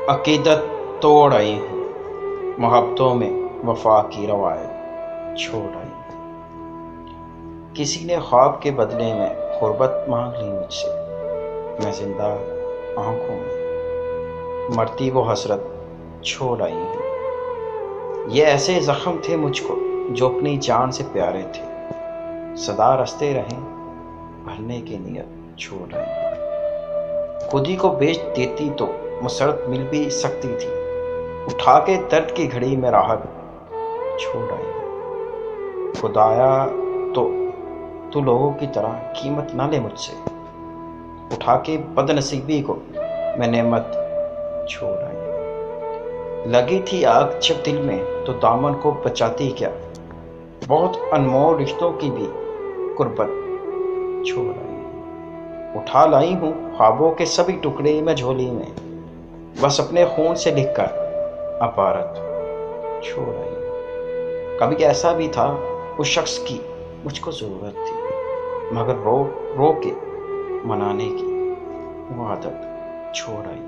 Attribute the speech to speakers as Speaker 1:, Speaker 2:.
Speaker 1: عقیدت توڑ آئی ہوں، محبتوں میں وفا کی روایت چھوڑ آئی ہوں۔ کسی نے خواب کے بدلے میں غربت مانگ لی مجھ سے، میں زندہ آنکھوں میں مرتی وہ حسرت چھوڑ آئی ہوں۔ یہ ایسے زخم تھے مجھ کو جو اپنی جان سے پیارے تھے، صدا رستے رہیں بھرنے کی نیت چھوڑ آئی۔ خود ہی کو بیچ دیتی تو مسرت مل بھی سکتی تھی، اٹھا کے درد کی گھڑی میں راحت چھوڑ آئی۔ خدایا تو لوگوں کی طرح قیمت نہ لے مجھ سے، اٹھا کے بد نصیبی کو میں نعمت چھوڑ آئی۔ لگی تھی آگ جب دل میں تو دامن کو بچاتی کیا، بہت انمول رشتوں کی بھی قربت چھوڑ آئی۔ اٹھا لائی ہوں خوابوں کے سبھی ٹکڑے میں جھولی میں، بس اپنے خون سے لکھ کر عبارت چھوڑ آئی۔ کبھی ایسا بھی تھا اس شخص کی مجھ کو ضرورت تھی، مگر رو رو کے منانے کی وہ عادت چھوڑ آئی۔